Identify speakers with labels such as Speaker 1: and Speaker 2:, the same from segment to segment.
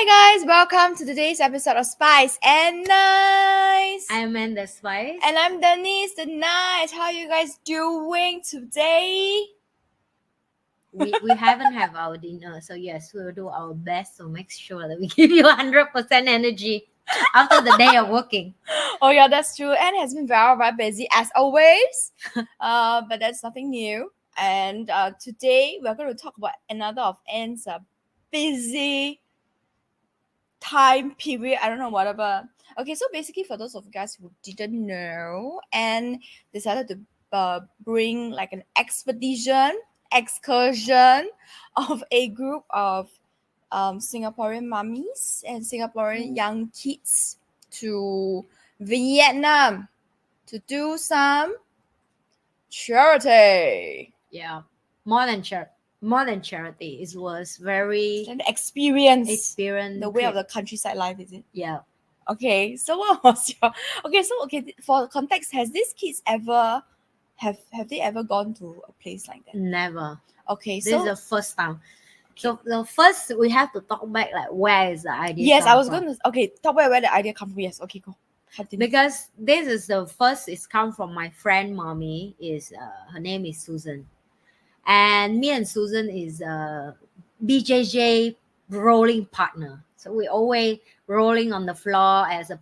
Speaker 1: Hi guys, welcome to today's episode of Spice and Nice.
Speaker 2: I'm Amanda Spice.
Speaker 1: And I'm Denise the Nice. How you guys doing today?
Speaker 2: We haven't have our dinner, so yes, we'll do our best to make sure that we give you 100% energy after the day of working.
Speaker 1: Oh yeah, that's true. Anne has been very busy as always. But that's nothing new. And today we're going to talk about another of Anne's busy time period. I don't know, whatever. Okay, so basically for those of you guys who didn't know, and decided to bring like an excursion of a group of Singaporean mummies and Singaporean young kids to Vietnam to do some charity.
Speaker 2: Yeah, more than charity. It was very
Speaker 1: And experience
Speaker 2: the
Speaker 1: way of the countryside life, is it?
Speaker 2: Yeah.
Speaker 1: Okay, so what was your for context, has these kids ever have they ever gone to a place like that?
Speaker 2: Never.
Speaker 1: Okay,
Speaker 2: This is the first time. So the first we have to talk back, like where is the idea?
Speaker 1: Yes, I was going to talk about where the idea come from. Yes, okay, go. Continue.
Speaker 2: Because this is the first. It's come from my friend mommy. Is her name is Susan, and me and Susan is BJJ rolling partner. So we always rolling on the floor as a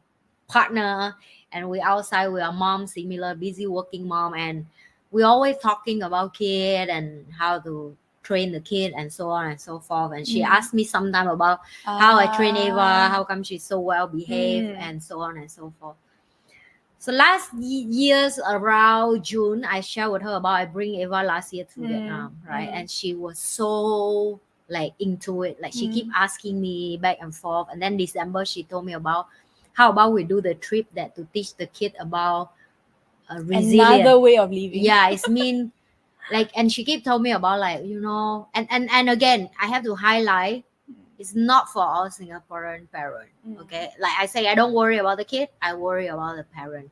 Speaker 2: partner, and we outside with our mom, similar busy working mom, and we always talking about kid and how to train the kid and so on and so forth. And she asked me sometime about how I train Ava, how come she's so well behaved, and so on and so forth. So last years around June, I shared with her about I bring Ava last year to Vietnam, right? And she was so like into it. Like she keep asking me back and forth. And then December, she told me about how about we do the trip that to teach the kid about resilience.
Speaker 1: Another way of living.
Speaker 2: Yeah, it's mean like, and she keep told me about like, and again, I have to highlight, it's not for all Singaporean parents. Okay, like I say, I don't worry about the kid, I worry about the parent.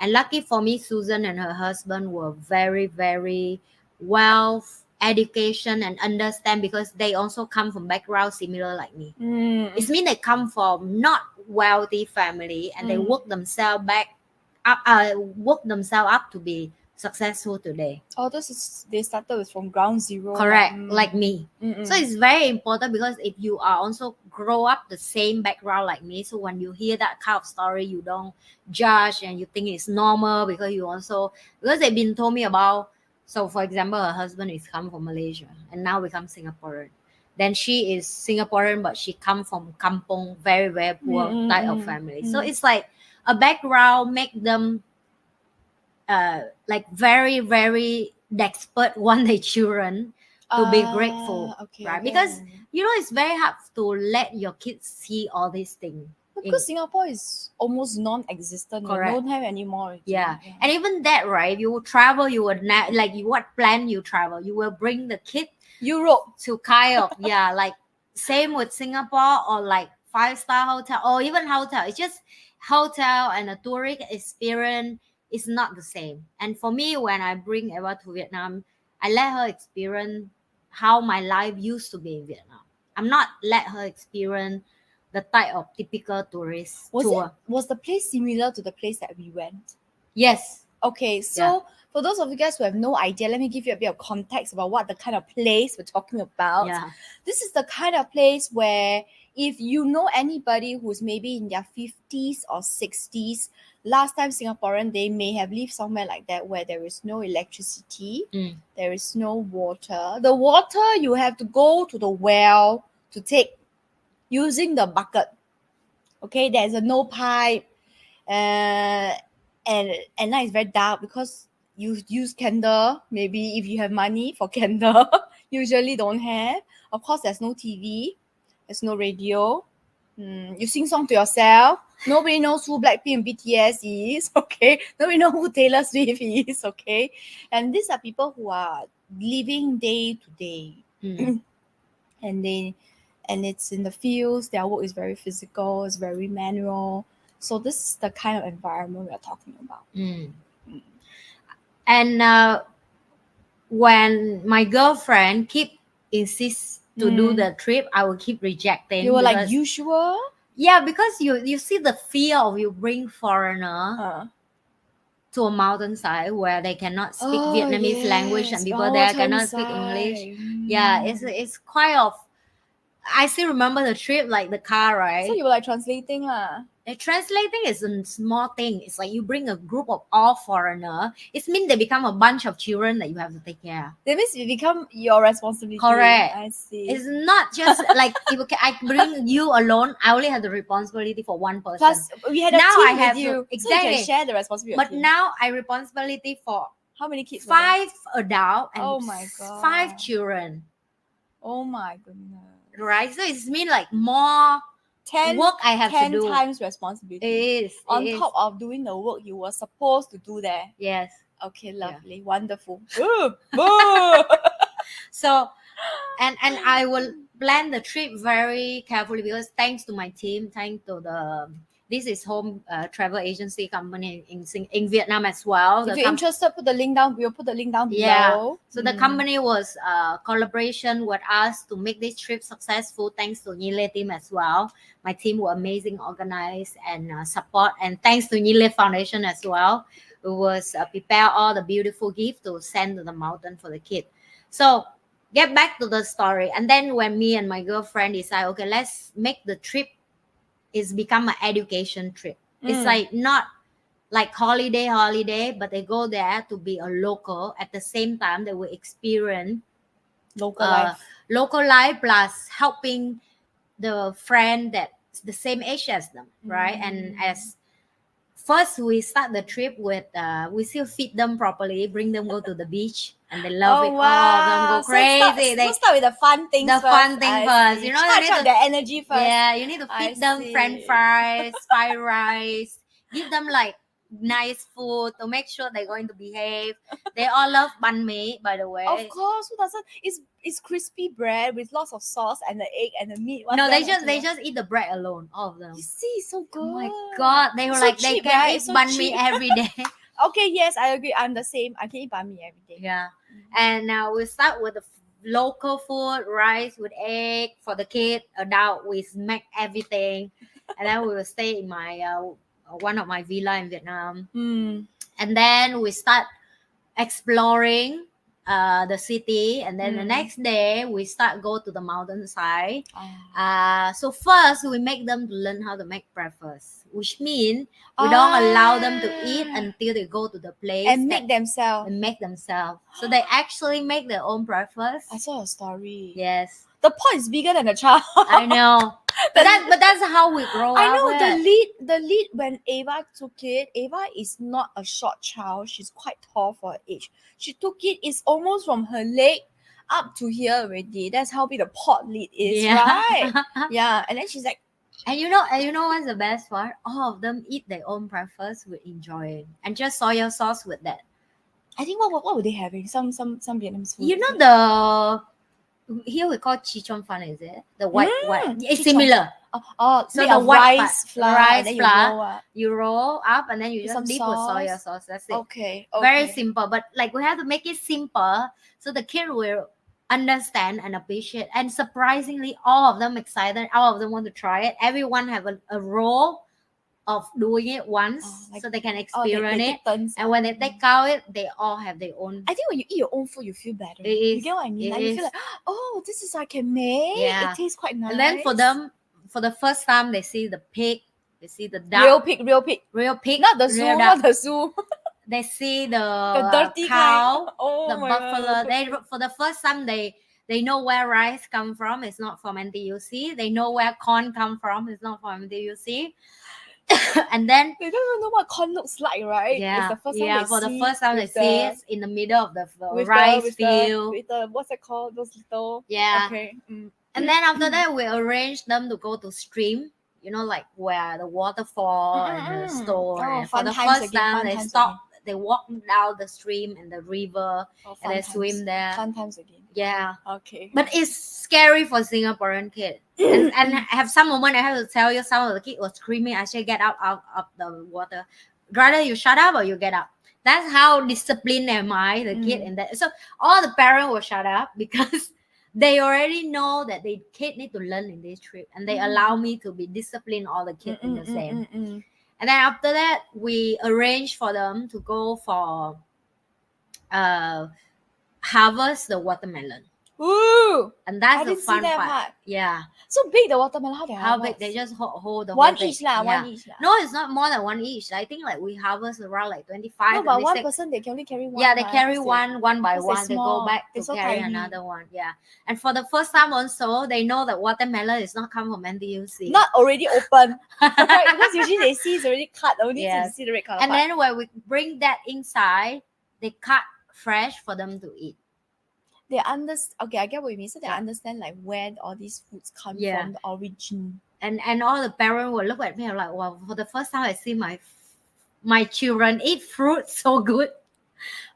Speaker 2: And lucky for me, Susan and her husband were very, very well education and understand, because they also come from background similar like me. It means they come from not wealthy family, and they work themselves up to be successful today.
Speaker 1: Oh, they started with from ground zero.
Speaker 2: Correct, like me. So it's very important, because if you are also grow up the same background like me, so when you hear that kind of story, you don't judge and you think it's normal, because they've been told me about. So for example, her husband is come from Malaysia and now become Singaporean. Then she is Singaporean, but she come from kampong, very, very poor type of family. So it's like a background make them like very, very expert want their children to be grateful, right? Because it's very hard to let your kids see all these things.
Speaker 1: Because Singapore is almost non-existent.
Speaker 2: Correct.
Speaker 1: You don't have anymore.
Speaker 2: Yeah. And even that, right? You will travel, you would what plan you travel? You will bring the kid
Speaker 1: Europe
Speaker 2: to kayak. Yeah, like same with Singapore, or like 5-star hotel, or even hotel. It's just hotel and a tourist experience is not the same. And for me, when I bring Eva to Vietnam, I let her experience how my life used to be in Vietnam. I'm not let her experience the type of typical tourist tour.
Speaker 1: Was the place similar to the place that we went?
Speaker 2: Yes.
Speaker 1: Okay, so for those of you guys who have no idea, let me give you a bit of context about what the kind of place we're talking about.
Speaker 2: Yeah.
Speaker 1: This is the kind of place where if you know anybody who's maybe in their 50s or 60s, last time Singaporean, they may have lived somewhere like that where there is no electricity, there is no water. The water, you have to go to the well to take using the bucket. Okay, there's no pipe. And at night it's very dark because you use candle. Maybe if you have money for candle, usually don't have. Of course, there's no TV, there's no radio. You sing song to yourself. Nobody knows who Blackpink and BTS is. Okay, nobody knows who Taylor Swift is. Okay, and these are people who are living day to day, and it's in the fields. Their work is very physical. It's very manual. So this is the kind of environment we are talking about.
Speaker 2: And when my girlfriend keep insist to do the trip, I will keep rejecting.
Speaker 1: You were like,
Speaker 2: because-
Speaker 1: you sure?
Speaker 2: yeah, because you see the fear of you bring foreigner to a mountainside where they cannot speak Vietnamese language and people there cannot speak English. Yeah, it's quite of. I still remember the trip, like the car, right?
Speaker 1: So you were like translating lah.
Speaker 2: Translating is a small thing. It's like you bring a group of all foreigner. It means they become a bunch of children that you have to take care of.
Speaker 1: That means it become your responsibility.
Speaker 2: Correct.
Speaker 1: I see.
Speaker 2: It's not just like if I bring you alone, I only have the responsibility for one person.
Speaker 1: Plus, we had a
Speaker 2: Now
Speaker 1: team
Speaker 2: I have
Speaker 1: with you,
Speaker 2: to-
Speaker 1: so you
Speaker 2: exactly.
Speaker 1: can share the responsibility.
Speaker 2: But now I responsibility for
Speaker 1: how many kids? were there?
Speaker 2: 5 adults and
Speaker 1: Oh my God.
Speaker 2: 5 children.
Speaker 1: Oh my goodness.
Speaker 2: Right? So it's mean like more
Speaker 1: 10
Speaker 2: work I have to
Speaker 1: 10
Speaker 2: do.
Speaker 1: times responsibility.
Speaker 2: It is.
Speaker 1: On
Speaker 2: it is.
Speaker 1: top of doing the work you were supposed to do there.
Speaker 2: Yes.
Speaker 1: Okay,
Speaker 2: Yeah.
Speaker 1: lovely, wonderful. Boo.
Speaker 2: So and I will plan the trip very carefully because thanks to my team, thanks to the this is home travel agency company in Vietnam as well.
Speaker 1: If
Speaker 2: The
Speaker 1: you're interested, put the link down. We'll put the link down below.
Speaker 2: Yeah. So the company was collaboration with us to make this trip successful. Thanks to NhiLe Team as well. My team were amazing, organized and support. And thanks to NhiLe Foundation as well. We was prepare all the beautiful gift to send to the mountain for the kid. So get back to the story. And then when me and my girlfriend decide, okay, let's make the trip is become an education trip. It's like not like holiday, but they go there to be a local. At the same time, they will experience local life plus helping the friend that's the same age as them, right? And as first we start the trip with we still feed them properly, bring them go to the beach, and they love it.
Speaker 1: Wow.
Speaker 2: All of them go crazy.
Speaker 1: Let's start with the fun things
Speaker 2: the
Speaker 1: first.
Speaker 2: fun thing first. You know, you
Speaker 1: charge
Speaker 2: need
Speaker 1: up
Speaker 2: to-
Speaker 1: their energy first.
Speaker 2: Yeah, you need to feed them
Speaker 1: see.
Speaker 2: French fries, fried rice, give them like nice food to make sure they're going to behave. They all love banh mi, by the way.
Speaker 1: Of course, who doesn't? It's crispy bread with lots of sauce and the egg and the meat.
Speaker 2: No, they just eat the bread alone, all of them.
Speaker 1: You see, so good.
Speaker 2: Oh my god, they were
Speaker 1: So
Speaker 2: like
Speaker 1: cheap,
Speaker 2: they can
Speaker 1: right?
Speaker 2: eat
Speaker 1: So
Speaker 2: banh mi
Speaker 1: cheap.
Speaker 2: every day.
Speaker 1: Okay, yes, I agree. I'm the same. I can eat banh mi every day.
Speaker 2: Yeah, and now we start with the local food, rice with egg for the kid. Adult, we make everything, and then we will stay in my one of my villa in Vietnam. And then we start exploring the city, and then the next day we start go to the mountainside. So first we make them to learn how to make breakfast, which means we don't allow them to eat until they go to the place
Speaker 1: and make themselves.
Speaker 2: So they actually make their own breakfast.
Speaker 1: I saw a story.
Speaker 2: Yes,
Speaker 1: The pot is bigger than the child.
Speaker 2: I know. But that's how we grow
Speaker 1: I
Speaker 2: up.
Speaker 1: know
Speaker 2: with.
Speaker 1: the lead when Ava took it. Ava is not a short child. She's quite tall for her age. She took it. It's almost from her leg up to here already. That's how big the pot lid is, right? Yeah. And then she's like,
Speaker 2: And you know what's the best part? All of them eat their own breakfast with enjoying, and just soya sauce with that.
Speaker 1: I think what were they having? Some Vietnamese food.
Speaker 2: You know the here we call chichon fan, is it? The white. It's
Speaker 1: chichon.
Speaker 2: similar.
Speaker 1: So
Speaker 2: So
Speaker 1: the
Speaker 2: the white
Speaker 1: rice
Speaker 2: part,
Speaker 1: flour,
Speaker 2: rice
Speaker 1: and then
Speaker 2: flour,
Speaker 1: you roll up.
Speaker 2: You roll up and then you
Speaker 1: With
Speaker 2: just
Speaker 1: some
Speaker 2: dip with soya
Speaker 1: sauce.
Speaker 2: sauce. That's it.
Speaker 1: Okay.
Speaker 2: Very simple, but like we have to make it simple so the kid will understand and appreciate. And surprisingly, all of them excited. All of them want to try it. Everyone have a role of doing it once, so they can experience
Speaker 1: they
Speaker 2: it.
Speaker 1: take turns.
Speaker 2: And when they take out it, they all have their own.
Speaker 1: I think when you eat your own food, you feel better.
Speaker 2: It is.
Speaker 1: You get what I mean?
Speaker 2: It
Speaker 1: Like, you
Speaker 2: is.
Speaker 1: feel like, oh, this is I can make.
Speaker 2: Yeah.
Speaker 1: It tastes quite nice.
Speaker 2: And then for them, for the first time, they see the pig, they see the duck,
Speaker 1: real pig,
Speaker 2: real pig,
Speaker 1: not the
Speaker 2: real
Speaker 1: zoo,
Speaker 2: duck.
Speaker 1: not the zoo.
Speaker 2: They see the
Speaker 1: dirty
Speaker 2: cow,
Speaker 1: kind. Oh
Speaker 2: the
Speaker 1: my
Speaker 2: buffalo.
Speaker 1: God.
Speaker 2: They for the first time they know where rice come from. It's not from NTUC. They know where corn come from. It's not from NTUC. And then
Speaker 1: They don't even know what corn looks like, right?
Speaker 2: yeah,
Speaker 1: It's the first time they
Speaker 2: for the
Speaker 1: see
Speaker 2: first time they
Speaker 1: with
Speaker 2: see it in the middle of the
Speaker 1: with
Speaker 2: rice
Speaker 1: with
Speaker 2: field.
Speaker 1: with the what's it called? Those little
Speaker 2: Yeah.
Speaker 1: Okay.
Speaker 2: And then after that, we arrange them to go to stream. You know, like where the waterfall and the store.
Speaker 1: Oh,
Speaker 2: And for
Speaker 1: fun
Speaker 2: the
Speaker 1: times
Speaker 2: first
Speaker 1: again,
Speaker 2: time,
Speaker 1: fun
Speaker 2: they
Speaker 1: times
Speaker 2: stop. They walk down the stream and the river,
Speaker 1: Oh,
Speaker 2: and they swim there.
Speaker 1: Fun times again.
Speaker 2: Yeah,
Speaker 1: Okay.
Speaker 2: but it's scary for Singaporean kid. and have some moment I have to tell you, some of the kids was screaming. I say, get out of the water. Rather you shut up or you get up. That's how disciplined am I, the kid in that. So all the parents will shut up because they already know that the kid need to learn in this trip, and they allow me to be discipline all the kids in the same. And then after that, we arrange for them to go for harvest the watermelon.
Speaker 1: Ooh,
Speaker 2: And that's
Speaker 1: I
Speaker 2: the
Speaker 1: didn't see
Speaker 2: fun
Speaker 1: that
Speaker 2: part.
Speaker 1: part.
Speaker 2: Yeah.
Speaker 1: So big the watermelon, how they
Speaker 2: How big?
Speaker 1: harvest?
Speaker 2: They just hold the
Speaker 1: one
Speaker 2: whole thing.
Speaker 1: each lah,
Speaker 2: Yeah.
Speaker 1: one each lah.
Speaker 2: No, it's not more than one each. I think like we harvest around like 25.
Speaker 1: No, but one
Speaker 2: 26.
Speaker 1: person they can only carry one.
Speaker 2: Yeah, they
Speaker 1: right?
Speaker 2: carry
Speaker 1: Because
Speaker 2: one by
Speaker 1: because they're
Speaker 2: one. They go
Speaker 1: small.
Speaker 2: back
Speaker 1: They're
Speaker 2: to
Speaker 1: so
Speaker 2: carry
Speaker 1: tiny.
Speaker 2: another one. Yeah. And for the first time also, they know that watermelon is not come from NDUC.
Speaker 1: Not already open. Because usually they see it's already cut. Only
Speaker 2: Yes.
Speaker 1: to see the red color
Speaker 2: And
Speaker 1: part.
Speaker 2: then when we bring that inside, they cut fresh for them to eat.
Speaker 1: They understand. Okay, I get what you mean. So they
Speaker 2: Yeah.
Speaker 1: understand like where all these foods come
Speaker 2: Yeah.
Speaker 1: from, the origin.
Speaker 2: And all the parents will look at me and like, wow, for the first time I see my children eat fruit so good.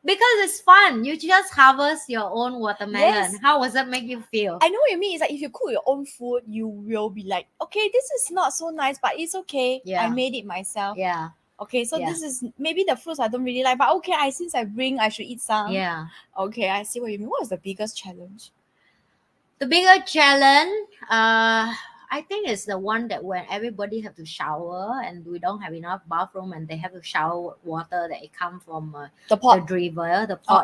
Speaker 2: Because it's fun. You just harvest your own watermelon.
Speaker 1: Yes.
Speaker 2: How does that make you feel?
Speaker 1: I know what you mean. It's like if you cook your own food, you will be like, okay, this is not so nice, but it's okay.
Speaker 2: Yeah.
Speaker 1: I made it myself.
Speaker 2: Yeah.
Speaker 1: Okay, so
Speaker 2: Yeah.
Speaker 1: this is maybe the fruits I don't really like, but okay, since I bring, I should eat some.
Speaker 2: Yeah.
Speaker 1: Okay, I see what you mean. What is the biggest challenge?
Speaker 2: The bigger challenge, I think it's the one that when everybody have to shower and we don't have enough bathroom and they have to shower water that it come from
Speaker 1: The
Speaker 2: the
Speaker 1: pot.
Speaker 2: river, the pot,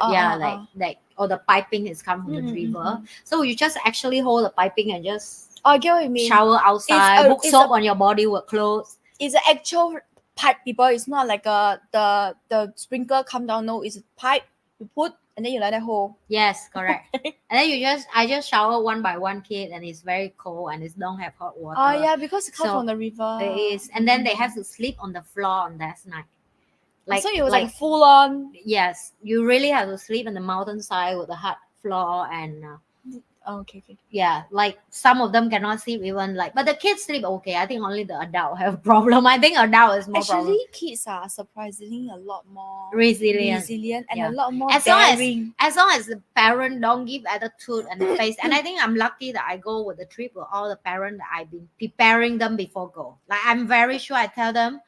Speaker 2: like or the piping is come from the river. So you just actually hold the piping and just
Speaker 1: I get what you mean.
Speaker 2: shower outside, put
Speaker 1: it's
Speaker 2: soap on your body with clothes.
Speaker 1: It's an actual pipe, people. It's not like the sprinkler come down. No, it's a pipe. You put and then you let it hold.
Speaker 2: Yes, correct. And then I just shower one by one kid, and it's very cold and it don't have hot water.
Speaker 1: Oh yeah, because it comes
Speaker 2: So
Speaker 1: from the river.
Speaker 2: It is, and then they have to sleep on the floor on that night.
Speaker 1: So it was like full on.
Speaker 2: Yes, you really have to sleep on the mountainside with the hard floor and
Speaker 1: Okay.
Speaker 2: yeah, like some of them cannot sleep even like, but the kids sleep okay. I think only the adult have a problem. I think adult is more
Speaker 1: Actually, kids are surprisingly a lot more
Speaker 2: resilient
Speaker 1: and
Speaker 2: Yeah.
Speaker 1: a lot more
Speaker 2: As long as-
Speaker 1: daring.
Speaker 2: as long as the parent don't give attitude and the face. And I think I'm lucky that I go with the trip with all the parents that I've been preparing them before go. Like I'm very sure I tell them,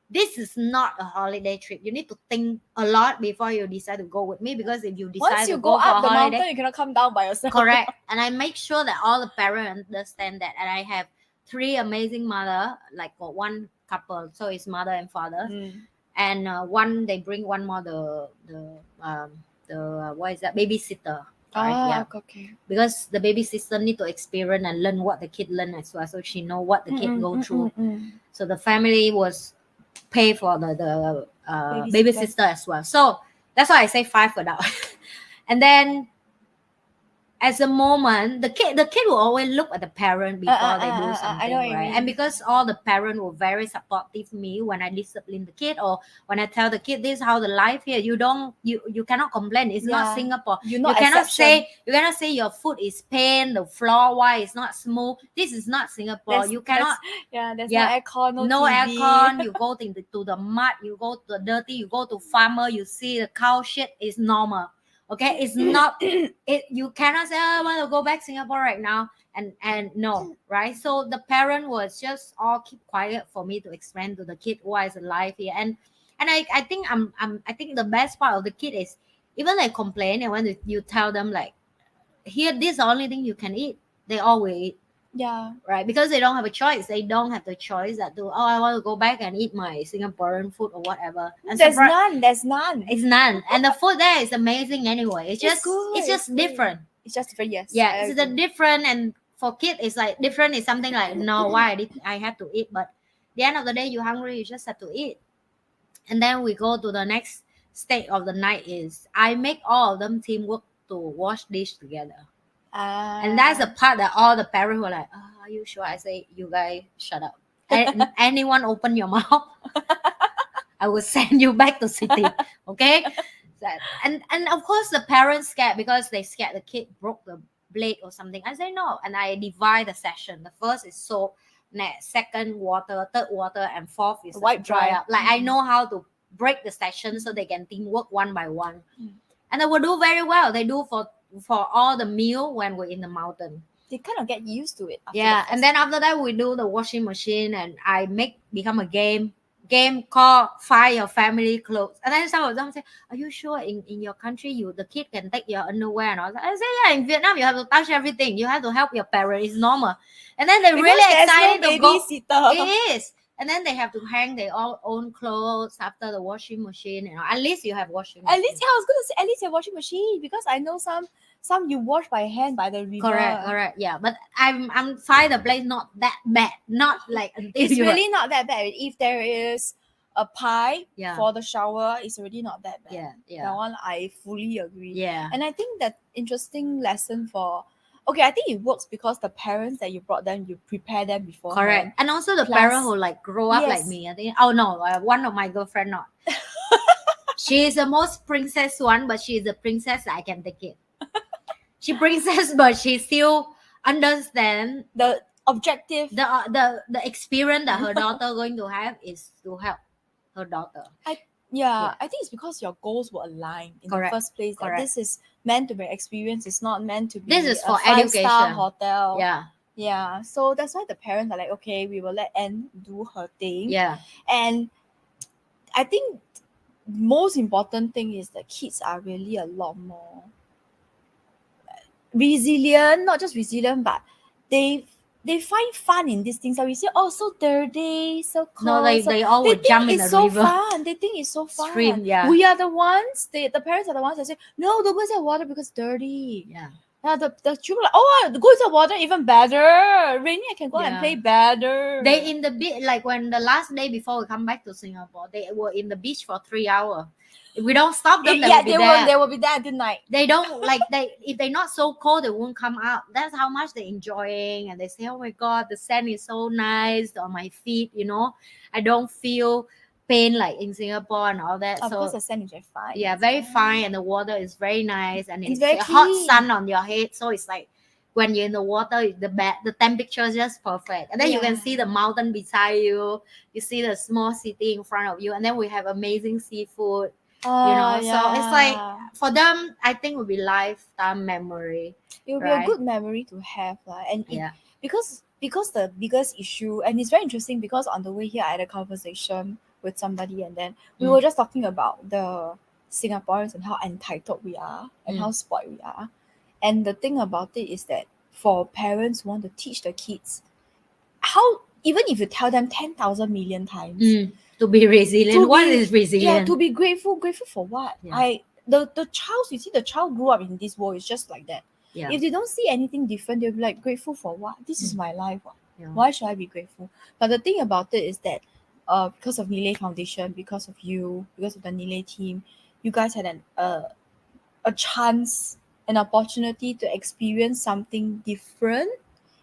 Speaker 2: this is not a holiday trip. You need to think a lot before you decide to go with me, because if you decide
Speaker 1: Once you
Speaker 2: to
Speaker 1: go
Speaker 2: go for
Speaker 1: up
Speaker 2: a
Speaker 1: the
Speaker 2: holiday,
Speaker 1: mountain, you cannot come down by yourself.
Speaker 2: correct. And I make sure that all the parents understand that. And I have 3 amazing mother, like for one couple, so it's mother and father. And one they bring one more the what is that, babysitter, right? Yeah,
Speaker 1: Okay.
Speaker 2: because the babysitter need to experience and learn what the kid learn as well, so she know what the kid go through. So the family was pay for the babysitter as well. So that's why I say 5 adults. And then as a moment, the kid will always look at the parent before they do something,
Speaker 1: I know what you
Speaker 2: right?
Speaker 1: mean.
Speaker 2: And because all the parents were very supportive me when I discipline the kid, or when I tell the kid this is how the life here, you cannot complain. It's not Singapore.
Speaker 1: You
Speaker 2: cannot say your food is pain, the floor why it's not smooth. This is not Singapore. You cannot.
Speaker 1: There's no aircon,
Speaker 2: no
Speaker 1: TV.
Speaker 2: aircon. You go to the mud, you go to the dirty, you go to farmer, you see the cow shit is normal. Okay, it's not you cannot say, I want to go back Singapore right now, and no, right? So the parent was just all keep quiet for me to explain to the kid why is the life here. And I think I think the best part of the kid is, even they complain, and when you tell them like, here, this is the only thing you can eat, they always eat.
Speaker 1: Yeah.
Speaker 2: Right, because they don't have a choice. They don't have the choice that I want to go back and eat my Singaporean food or whatever. And
Speaker 1: There's none.
Speaker 2: It's none. And the food there is amazing anyway. It's just
Speaker 1: good.
Speaker 2: it's just different.
Speaker 1: It's just different, yes.
Speaker 2: Yeah, it's the different. And for kids, it's like different is something like, no, why I have to eat? But the end of the day, you're hungry, you just have to eat. And then we go to the next stage of the night is I make all of them teamwork to wash dish together. And that's the part that all the parents were like, are you sure? I say, you guys shut up. Anyone open your mouth, I will send you back to city. Okay. And of course the parents scared, because they scared the kid broke the blade or something. I say no, and I divide the session. The first is soap, second water, third water, and fourth is
Speaker 1: wipe dry
Speaker 2: up. Like I know how to break the session so they can teamwork one by one. And they will do very well. They do for all the meal when we're in the mountain.
Speaker 1: They kind of get used to it.
Speaker 2: And then after that we do the washing machine, and I become a game game called Find Your Family Clothes. And then some of them say, are you sure in your country the kid can take your underwear? And I say, yeah, in Vietnam you have to touch everything. You have to help your parents. It's normal. And then they're
Speaker 1: Because
Speaker 2: really
Speaker 1: there's
Speaker 2: excited
Speaker 1: no
Speaker 2: to go.
Speaker 1: babysitter.
Speaker 2: It is. And then they have to hang their own clothes after the washing machine. At least you have washing machine.
Speaker 1: At least, yeah, I was gonna say at least your washing machine, because I know some you wash by hand by the river.
Speaker 2: Correct. Yeah, but I'm find the place not that bad. Not like until
Speaker 1: It's really not that bad. If there is a pipe for the shower, it's already not that bad. That one I fully agree.
Speaker 2: Yeah.
Speaker 1: And I think that interesting lesson for, okay, I think it works because the parents that you brought them, you prepare them before.
Speaker 2: Correct. And also the parent who like grow up like me. I think, oh no, one of my girlfriend not. She is the most princess one, but she is a princess that I can take it. She princess, but she still understand
Speaker 1: the objective,
Speaker 2: the experience that her daughter going to have is to help her daughter.
Speaker 1: I think it's because your goals were aligned in the first place. That this is meant to be experience. It's not meant to be
Speaker 2: this is for
Speaker 1: a 5-star
Speaker 2: education
Speaker 1: hotel.
Speaker 2: Yeah.
Speaker 1: So that's why the parents are like, okay, we will let Anne do her thing.
Speaker 2: Yeah.
Speaker 1: And I think most important thing is the kids are really a lot more resilient. Not just resilient, but they find fun in these things. So we say, oh, so dirty, so cold.
Speaker 2: No, they all would jump in the
Speaker 1: so
Speaker 2: river.
Speaker 1: Fun. They think it's so fun.
Speaker 2: Stream, yeah.
Speaker 1: We are the ones. The parents are the ones that say, no, don't go inside water because it's dirty.
Speaker 2: Yeah.
Speaker 1: The children like, oh, go inside water even better. Rainy, I can go and play better.
Speaker 2: They in the beach, like when the last day before we come back to Singapore, they were in the beach for 3 hours. If we don't stop them, they
Speaker 1: will be there at night.
Speaker 2: They don't like if they're not so cold, they won't come out. That's how much they're enjoying, and they say, "Oh my God, the sand is so nice on my feet." I don't feel pain like in Singapore and all that.
Speaker 1: Of course, the sand is very fine.
Speaker 2: Yeah, very fine, and the water is very nice, and it's
Speaker 1: very
Speaker 2: hot
Speaker 1: clean.
Speaker 2: sun on your head, so it's like when you're in the water, the temperature is just perfect, and then you can see the mountain beside you. You see the small city in front of you, and then we have amazing seafood. So it's like for them, I think it will be lifetime memory.
Speaker 1: It will be a good memory to have, because the biggest issue, and it's very interesting because on the way here I had a conversation with somebody, and then we were just talking about the Singaporeans and how entitled we are and how spoiled we are. And the thing about it is that for parents who want to teach the kids how, even if you tell them 10,000 million times
Speaker 2: to be resilient, what is resilient?
Speaker 1: Yeah, to be grateful for what? The child, you see, the child grew up in this world, it's just like that. If they don't see anything different, they'll be like, grateful for what? This is my life. Why should I be grateful? But the thing about it is that because of NhiLe Foundation, because of you, because of the NhiLe team, you guys had a chance, an opportunity to experience something different.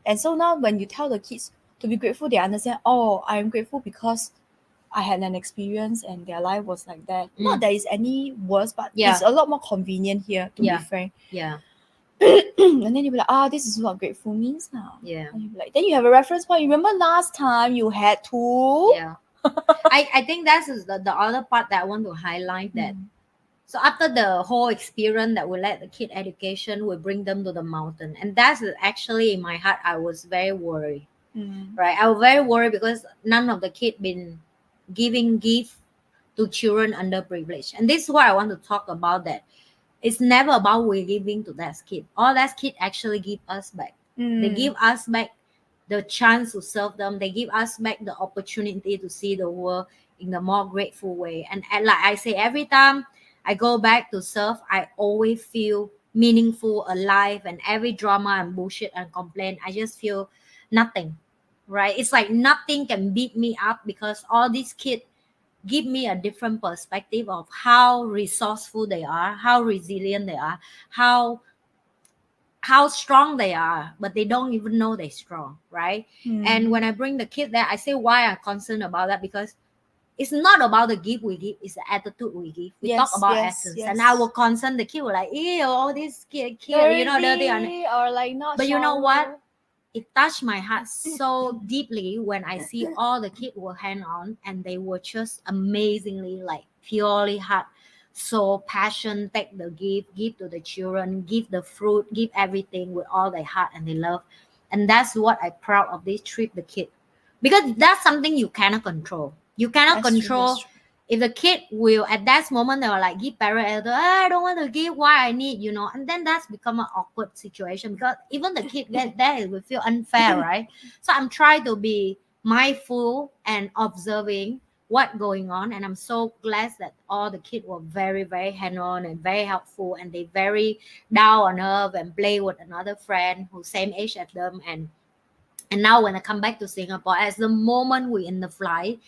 Speaker 1: And so now when you tell the kids to be grateful, they understand, oh, I am grateful because I had an experience and their life was like that. Not that it's any worse, but it's a lot more convenient here, to be frank.
Speaker 2: Yeah.
Speaker 1: And then you'll be like, this is what grateful means now.
Speaker 2: Yeah.
Speaker 1: And you'll be like, then you have a reference point. You remember last time you had to?
Speaker 2: Yeah. I think that's the other part that I want to highlight, that so after the whole experience that we let the kid education, we bring them to the mountain. And that's actually in my heart, I was very worried. Right? I was very worried because none of the kid been giving gift to children underprivileged. And this is what I want to talk about, that it's never about we giving to that kid. All that kid actually give us back. They give us back the chance to serve them. They give us back the opportunity to see the world in a more grateful way. And like I say, every time I go back to serve, I always feel meaningful, alive, and every drama and bullshit and complaint, I just feel nothing, right? It's like nothing can beat me up because all these kids give me a different perspective of how resourceful they are, how resilient they are, how strong they are, but they don't even know they're strong, right? And when I bring the kid there, I say why I'm concerned about that, because it's not about the gift we give, it's the attitude we give. We talk about essence. And I will concern the kid, like, ew, all this kid, dirty,
Speaker 1: or like not.
Speaker 2: But you know what? It touched my heart so deeply when I see all the kids were hand on, and they were just amazingly, like, purely heart, so passion, take the gift, give to the children, give the fruit, give everything with all their heart and they love. And that's what I'm proud of this trip, the kid, because that's something you cannot control. You cannot
Speaker 1: That's true,
Speaker 2: control.
Speaker 1: that's true.
Speaker 2: If the kid will at that moment they were like give parent elder, I don't want to give, why I need, and then that's become an awkward situation because even the kid get there, it will feel unfair, right? So I'm trying to be mindful and observing what going on, and I'm so glad that all the kids were very very hand-on and very helpful, and they very down on earth and play with another friend who's same age as them. And now when I come back to Singapore, as the moment we in the flight,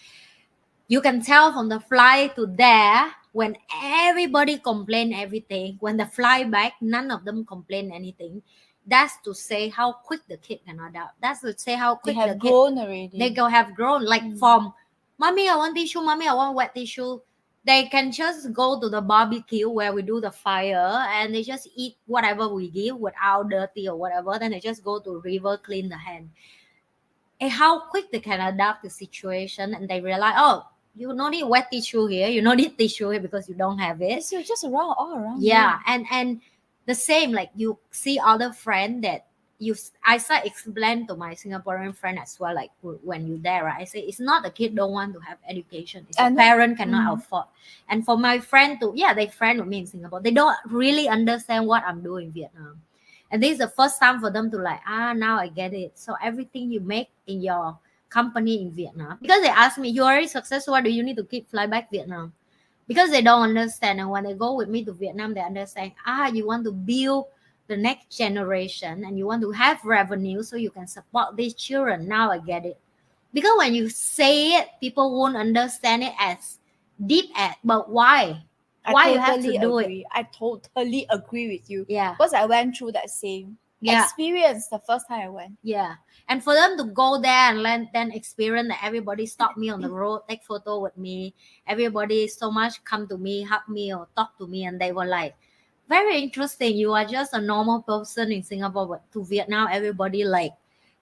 Speaker 2: you can tell from the flight to there, when everybody complain everything, when the fly back, none of them complain anything. That's to say how quick the kid can adapt. That's to say how
Speaker 1: They
Speaker 2: quick the
Speaker 1: have
Speaker 2: kid
Speaker 1: grown already.
Speaker 2: they go have grown. Like from mommy, I want tissue, mommy, I want wet tissue. They can just go to the barbecue where we do the fire and they just eat whatever we give without dirty or whatever. Then they just go to river, clean the hand. And how quick they can adapt the situation, and they realize, oh, you don't need wet tissue here, you don't need tissue here because you don't have it.
Speaker 1: It's just around, all around.
Speaker 2: Yeah, and the same, like you see other friend that I start explain to my Singaporean friend as well, like when you're there, right? I say it's not the kid don't want to have education, it's the
Speaker 1: And-
Speaker 2: parent cannot afford. And for my friend to, they friend with me in Singapore, they don't really understand what I'm doing in Vietnam. And this is the first time for them to like, now I get it. So everything you make in your company in Vietnam, because they ask me, you're already successful, why do you need to keep fly back Vietnam? Because they don't understand. And when they go with me to Vietnam, they understand, you want to build the next generation and you want to have revenue so you can support these children. Now I get it. Because when you say it, people won't understand it as deep at, but why? Why you have to do it?
Speaker 1: I totally agree with you.
Speaker 2: Yeah.
Speaker 1: Because I went through that same experience the first time I went.
Speaker 2: Yeah. And for them to go there and then experience that everybody stop me on the road, take photo with me, everybody so much come to me, hug me or talk to me, and they were like, very interesting. You are just a normal person in Singapore, but to Vietnam, everybody like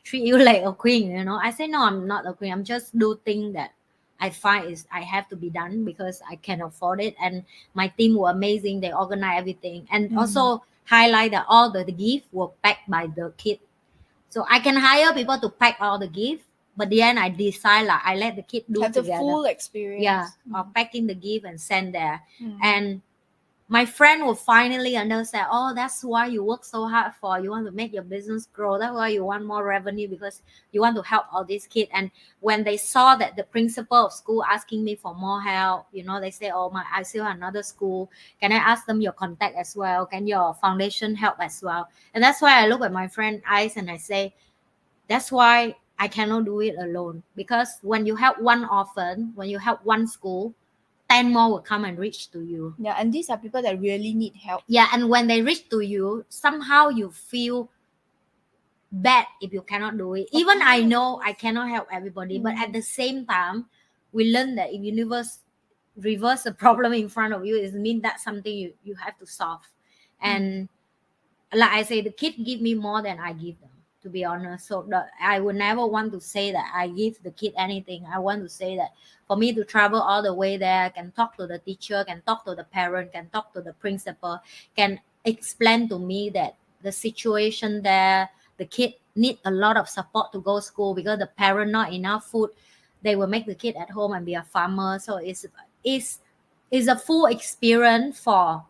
Speaker 2: treat you like a queen, I say, no, I'm not a queen. I'm just do things that I find is I have to be done because I can afford it. And my team were amazing. They organize everything. And also highlight that all the gift were packed by the kid. So I can hire people to pack all the gift, but then I decide like I let the kid do
Speaker 1: have
Speaker 2: together.
Speaker 1: the full experience.
Speaker 2: Yeah, or packing the gift and send there. And my friend will finally understand, that's why you work so hard for. You want to make your business grow. That's why you want more revenue, because you want to help all these kids. And when they saw that the principal of school asking me for more help, they say, I still have another school. Can I ask them your contact as well? Can your foundation help as well? And that's why I look at my friend eyes and I say, that's why I cannot do it alone. Because when you help one orphan, when you help one school, 10 more will come and reach to you.
Speaker 1: Yeah, and these are people that really need help.
Speaker 2: Yeah, and when they reach to you, somehow you feel bad if you cannot do it. Even I know I cannot help everybody, but at the same time, we learn that if universe reverse the problem in front of you, it means that's something you have to solve. And like I say, the kid give me more than I give them, to be honest. So I would never want to say that I give the kid anything. I want to say that for me to travel all the way there, can talk to the teacher, can talk to the parent, can talk to the principal, can explain to me that the situation there, the kid need a lot of support to go to school because the parent not enough food. They will make the kid at home and be a farmer. So it's a full experience for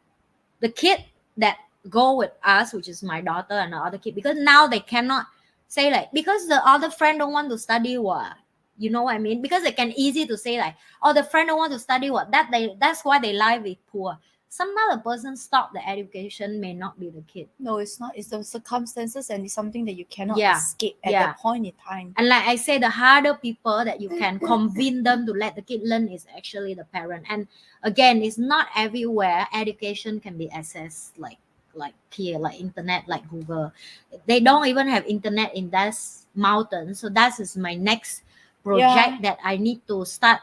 Speaker 2: the kid that go with us, which is my daughter and the other kid, because now they cannot say like, because the other friend don't want to study what, you know what I mean? Because it can easy to say like, the friend don't want to study what, that's why they live with poor. Some other person stop the education may not be the kid.
Speaker 1: No, it's not. It's the circumstances, and it's something that you cannot escape at that point in time.
Speaker 2: And like I say, the harder people that you can convince them to let the kid learn is actually the parent. And again, it's not everywhere education can be accessed like here, like internet, like Google. They don't even have internet in that mountain. So that is my next project that I need to start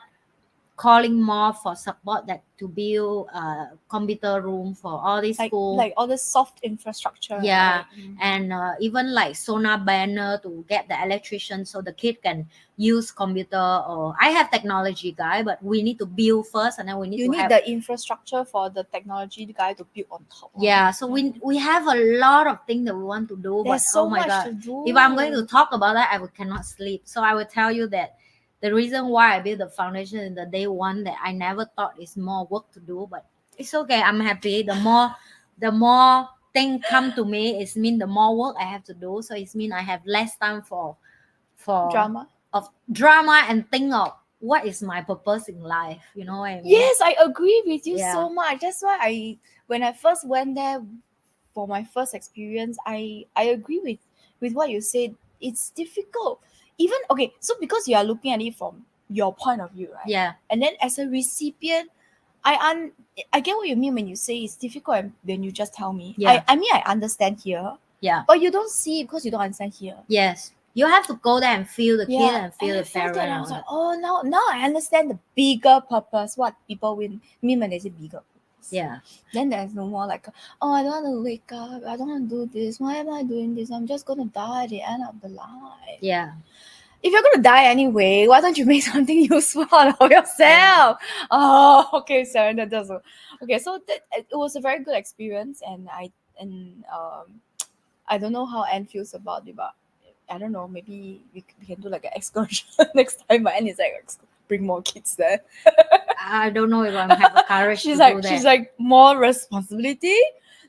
Speaker 2: calling more for support, that to build a computer room for all these schools,
Speaker 1: like all the soft infrastructure.
Speaker 2: Right? And even like sonar banner to get the electrician so the kid can use computer. Or I have technology guy, but we need to build first, and then we need
Speaker 1: have the infrastructure for the technology guy to build on top.
Speaker 2: So we have a lot of things that we want to do.
Speaker 1: There's
Speaker 2: but
Speaker 1: so
Speaker 2: oh my
Speaker 1: much
Speaker 2: God,
Speaker 1: to do.
Speaker 2: If I'm going to talk about that, I cannot sleep. So I will tell you that The reason why I built the foundation in the day one that I never thought is more work to do, but it's okay. I'm happy. The more thing come to me, it mean the more work I have to do. So it mean I have less time for
Speaker 1: Drama.
Speaker 2: of drama and think of what is my purpose in life. You know what I mean?
Speaker 1: Yes, I agree with you
Speaker 2: Yeah.
Speaker 1: so much. That's why when I first went there for my first experience, I agree with what you said. It's difficult. Even okay, so because you are looking at it from your point of view, right?
Speaker 2: Yeah.
Speaker 1: And then as a recipient, I get what you mean when you say it's difficult and when you just tell me.
Speaker 2: Yeah.
Speaker 1: I mean I understand here,
Speaker 2: Yeah.
Speaker 1: but you don't see it because you don't understand here.
Speaker 2: Yes. You have to go there and feel the kid
Speaker 1: Yeah,
Speaker 2: and feel
Speaker 1: I
Speaker 2: the
Speaker 1: felt
Speaker 2: parent.
Speaker 1: that and I
Speaker 2: and
Speaker 1: was
Speaker 2: all
Speaker 1: like,
Speaker 2: that.
Speaker 1: oh, now I understand the bigger purpose. What people mean when they say bigger purpose.
Speaker 2: Yeah.
Speaker 1: Then there's no more like, oh, I don't want to wake up. I don't want to do this. Why am I doing this? I'm just gonna die at the end of the life.
Speaker 2: Yeah.
Speaker 1: If you're gonna die anyway, why don't you make something useful out of yourself? Oh, okay, Sarah, that does. Okay, so it was a very good experience, and I don't know how Anne feels about it, but I don't know. Maybe we can do like an excursion next time. But Anne is like, bring more kids there.
Speaker 2: I don't know if I'm have the courage
Speaker 1: she's
Speaker 2: to
Speaker 1: like
Speaker 2: do that.
Speaker 1: she's like more responsibility.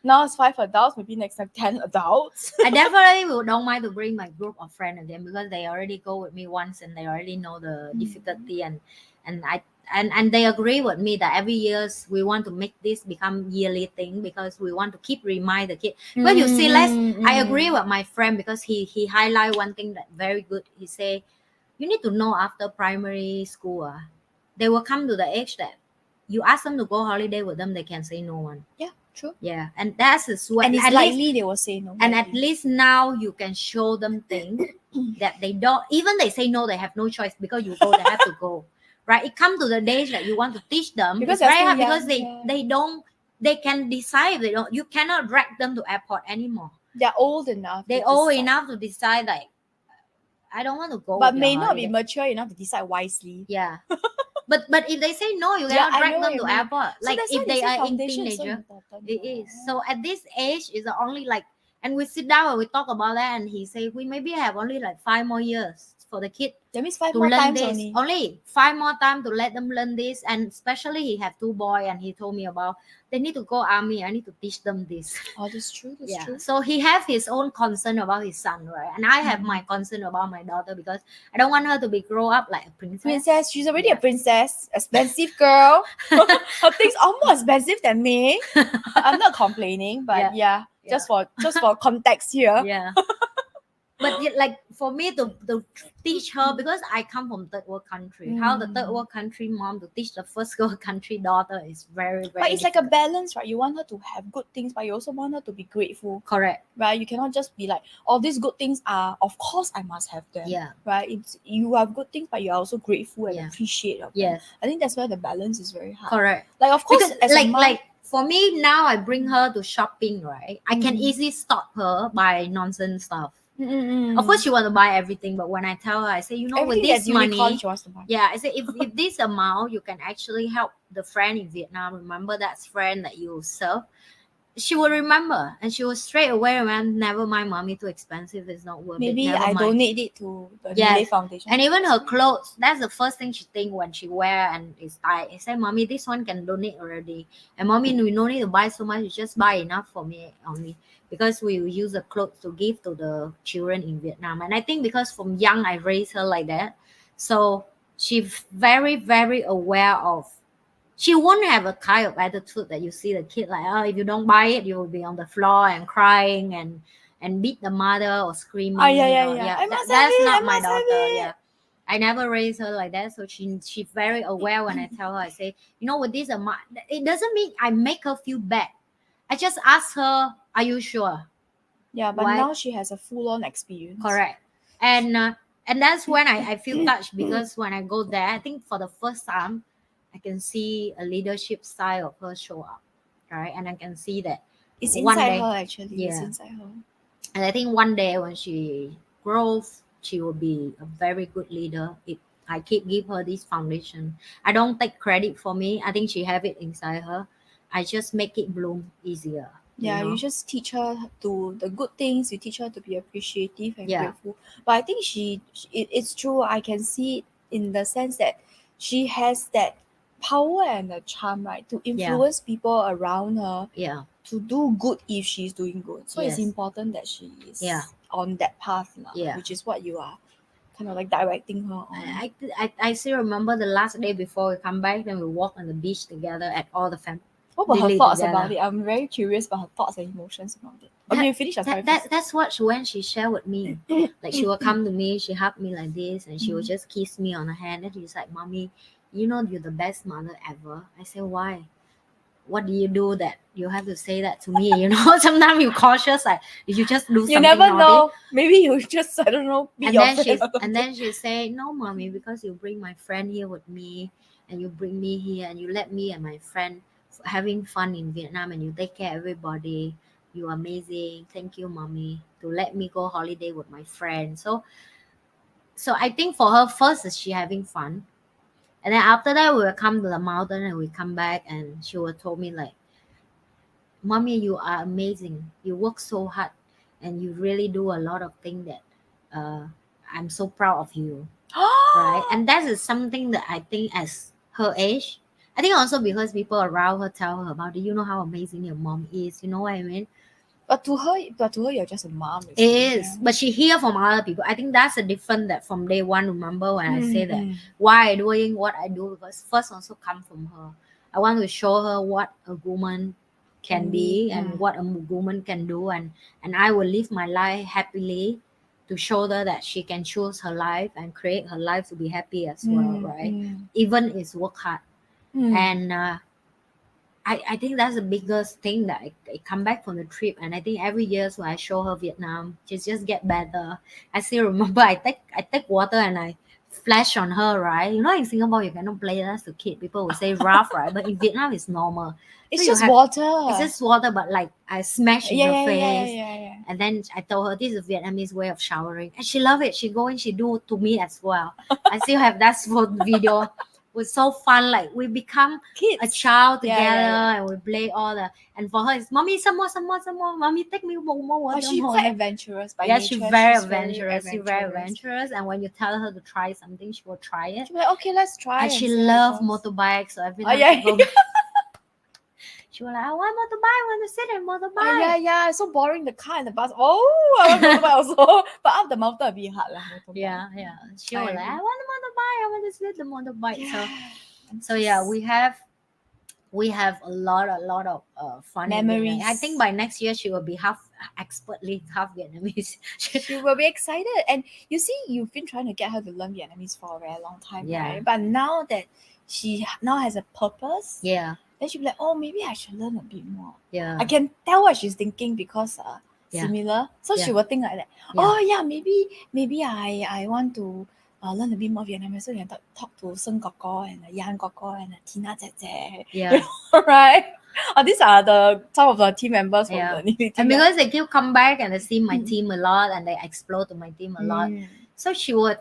Speaker 1: Now it's 5 adults. Maybe next time 10 adults.
Speaker 2: I definitely don't mind to bring my group of friends again because they already go with me once and they already know the difficulty and I and they agree with me that every years we want to make this become yearly thing because we want to keep remind the kid. But you see, I agree with my friend because he highlight one thing that very good. He say you need to know after primary school, they will come to the age that you ask them to go holiday with them, they can say no one.
Speaker 1: Yeah, true.
Speaker 2: Yeah, and that's what
Speaker 1: And it's
Speaker 2: at
Speaker 1: likely
Speaker 2: least,
Speaker 1: they will say no.
Speaker 2: and
Speaker 1: likely.
Speaker 2: at least now you can show them things that they don't. Even they say no, they have no choice because you go, they have to go. Right? It comes to the days that you want to teach them.
Speaker 1: Because
Speaker 2: It's very
Speaker 1: they're
Speaker 2: hard
Speaker 1: still
Speaker 2: because
Speaker 1: young,
Speaker 2: they don't. They can decide if they don't. You cannot drag them to airport anymore.
Speaker 1: they're old enough.
Speaker 2: They're
Speaker 1: to
Speaker 2: old
Speaker 1: decide.
Speaker 2: enough to decide like, I don't want to go.
Speaker 1: But
Speaker 2: with
Speaker 1: may
Speaker 2: your
Speaker 1: not be
Speaker 2: holiday.
Speaker 1: mature enough to decide wisely.
Speaker 2: Yeah. But if they say no, you
Speaker 1: Yeah,
Speaker 2: cannot
Speaker 1: I
Speaker 2: drag
Speaker 1: know what
Speaker 2: them
Speaker 1: you
Speaker 2: to
Speaker 1: mean.
Speaker 2: airport.
Speaker 1: So
Speaker 2: Like
Speaker 1: that's why
Speaker 2: if
Speaker 1: they
Speaker 2: they
Speaker 1: say
Speaker 2: are in
Speaker 1: foundation is so
Speaker 2: teenager,
Speaker 1: important.
Speaker 2: it is. So at this age is only like, and we sit down and we talk about that, and he say we maybe have only like 5 more years for the kid
Speaker 1: That means 5
Speaker 2: to
Speaker 1: more
Speaker 2: learn
Speaker 1: times
Speaker 2: this.
Speaker 1: only.
Speaker 2: Only 5 more time to let them learn this, and especially he have 2 boys, and he told me about they need to go army. I need to teach them this.
Speaker 1: Oh, that's true. That's
Speaker 2: Yeah.
Speaker 1: true.
Speaker 2: So he have his own concern about his son, right? And I have my concern about my daughter because I don't want her to be grow up like a princess.
Speaker 1: Princess, she's already
Speaker 2: Yeah.
Speaker 1: a princess. Expensive girl. Her things are more expensive than me. I'm not complaining, but yeah, just for context here.
Speaker 2: Yeah. But like for me to teach her, because I come from third world country, how the third world country mom to teach the first world country daughter is very, very
Speaker 1: But it's like a
Speaker 2: difficult.
Speaker 1: balance, right? You want her to have good things, but you also want her to be grateful,
Speaker 2: Correct.
Speaker 1: right? You cannot just be like, all these good things are, of course, I must have them,
Speaker 2: Yeah.
Speaker 1: right? It's you have good things, but you're also grateful and
Speaker 2: Yeah.
Speaker 1: appreciate of them.
Speaker 2: Yes.
Speaker 1: I think that's where the balance is very hard.
Speaker 2: Correct.
Speaker 1: Like, of course,
Speaker 2: Because
Speaker 1: as a mom,
Speaker 2: like for me now, I bring her to shopping, right? I can easily stop her by nonsense stuff. Of course, she want to buy everything, but when I tell her, I say, you know,
Speaker 1: everything
Speaker 2: with this
Speaker 1: that's unicorn,
Speaker 2: money,
Speaker 1: she wants to buy.
Speaker 2: yeah, I say if this amount, you can actually help the friend in Vietnam. Remember that friend that you serve? She will remember, and she will straight away remember. Never mind, mommy, too expensive. It's not worth
Speaker 1: Maybe
Speaker 2: it. Never
Speaker 1: I
Speaker 2: mind.
Speaker 1: donate it to the
Speaker 2: Yes.
Speaker 1: NhiLe Foundation.
Speaker 2: And even her clothes, that's the first thing she think when she wear and it's tight. I say, mommy, this one can donate already. And mommy, we no need to buy so much. You just buy enough for me only. Because we will use the clothes to give to the children in Vietnam. And I think because from young, I raised her like that. So she's very, very aware of, she won't have a kind of attitude that you see the kid like, oh, if you don't buy it, you will be on the floor and crying and beat the mother or screaming.
Speaker 1: Yeah.
Speaker 2: That's not my daughter. Yeah. I never raised her like that. So she's very aware when I tell her, I say, you know, with this amount, it doesn't mean I make her feel bad. I just ask her, are you sure?
Speaker 1: Yeah, but
Speaker 2: Why?
Speaker 1: now she has a full-on experience.
Speaker 2: Correct. And that's when I feel touched because when I go there, I think for the first time, I can see a leadership style of her show up, right? And I can see that
Speaker 1: It's
Speaker 2: one
Speaker 1: inside
Speaker 2: day,
Speaker 1: her, actually.
Speaker 2: yeah.
Speaker 1: It's inside her.
Speaker 2: And I think one day when she grows, she will be a very good leader. If I keep give her this foundation, I don't take credit for me. I think she have it inside her. I just make it bloom easier.
Speaker 1: Yeah,
Speaker 2: know?
Speaker 1: you just teach her to the good things. You teach her to be appreciative and
Speaker 2: Yeah.
Speaker 1: grateful. But I think it's true. I can see it in the sense that she has that power and the charm, right, to influence people around her
Speaker 2: Yeah.
Speaker 1: to do good if she's doing good. So it's
Speaker 2: Yes.
Speaker 1: important that she is
Speaker 2: Yeah.
Speaker 1: on that path now,
Speaker 2: Yeah.
Speaker 1: which is what you are kind of like directing her on.
Speaker 2: I still remember the last day before we come back, then we walk on the beach together at all the family.
Speaker 1: What about her
Speaker 2: Really
Speaker 1: thoughts
Speaker 2: together.
Speaker 1: about it? I'm very curious about her thoughts and emotions about it. Okay, you finish your story first.
Speaker 2: That's what when she shared with me. Like she will come to me, she hugged me like this, and she will just kiss me on the hand, and she's like, "Mommy, you know you're the best mother ever." I said, "Why? What do you do that you have to say that to me?" You know, sometimes you're cautious, like if you just do
Speaker 1: You
Speaker 2: something
Speaker 1: never
Speaker 2: naughty.
Speaker 1: know. Maybe you just, I don't know, beat
Speaker 2: And
Speaker 1: your
Speaker 2: then
Speaker 1: friend
Speaker 2: she
Speaker 1: or something.
Speaker 2: and then she say, "No, Mommy, because you bring my friend here with me, and you bring me here, and you let me and my friend having fun in Vietnam, and you take care of everybody. You're amazing. Thank you, Mommy, to let me go holiday with my friend." So I think for her, first is she having fun, and then after that we will come to the mountain and we come back, and she will told me like, "Mommy, you are amazing. You work so hard, and you really do a lot of things that I'm so proud of you." Right? And that is something that I think as her age, I think also because people around her tell her about it. You know how amazing your mom is. You know what I mean?
Speaker 1: But to her, you're just a mom.
Speaker 2: It is, but she hear from other people. I think that's a different that from day one. Remember when I say that why I doing what I do, because first also come from her. I want to show her what a woman can be and what a woman can do, and I will live my life happily to show her that she can choose her life and create her life to be happy as well, right? Even it's work hard. And I think that's the biggest thing that I come back from the trip, and I think every year when I show her Vietnam, she just get better. I still remember I take water and I flash on her, right? You know, in Singapore you cannot play as a kid. People will say rough, right? But in Vietnam it's normal.
Speaker 1: It's just water.
Speaker 2: It's just water, but like I smash in her face.
Speaker 1: Yeah.
Speaker 2: And then I told her this is a Vietnamese way of showering, and she love it. She go and she do to me as well. I still have that for video. It was so fun. Like we become
Speaker 1: Kids.
Speaker 2: a child together,
Speaker 1: Yeah.
Speaker 2: and we play all the. And for her, it's mommy, some more. Mommy, take me more water.
Speaker 1: But she's quite adventurous by
Speaker 2: yeah,
Speaker 1: nature.
Speaker 2: she's very adventurous. She's very adventurous. And when you tell her to try something, she will try it.
Speaker 1: She's like, okay, let's try.
Speaker 2: And she loves motorbikes, so every time she go, she was like, I want motorbike. I want to sit in motorbike.
Speaker 1: Yeah. It's so boring, the car and the bus. Oh, I want motorbike also. But up the mountain a bit hard.
Speaker 2: Yeah. She was like, I want a motorbike. I want to sit the motorbike. Yeah. So yeah, we have a lot of fun memories. I think by next year she will be half Vietnamese.
Speaker 1: She will be excited. And you see, you've been trying to get her to learn Vietnamese for a very long time, right? But now that she now has a purpose, then she'll be like, oh, maybe I should learn a bit more.
Speaker 2: Yeah,
Speaker 1: I can tell what she's thinking because similar. So she will think like that. Oh yeah, maybe I want to learn a bit more Vietnamese, so you can talk to Seng Koko and Yan Koko and Tina Zhe.
Speaker 2: Yeah.
Speaker 1: Right? These are some of the team members from the NhiLe Team.
Speaker 2: And because they keep come back and they see my team a lot and they explore to my team a lot. So she would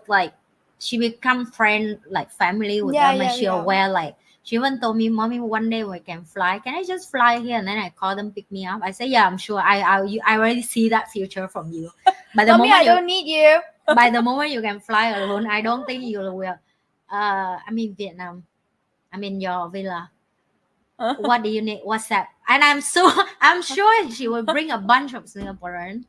Speaker 2: she become friend, like family with them, and she aware, like she even told me, Mommy, one day we can fly. Can I just fly here? And then I call them pick me up. I say, yeah, I'm sure. I already see that future from you. But the
Speaker 1: Mommy, I don't need you.
Speaker 2: By the moment you can fly alone, I don't think you will. I'm in Vietnam. I'm in your villa. What do you need? What's that? And I'm sure she will bring a bunch of Singaporeans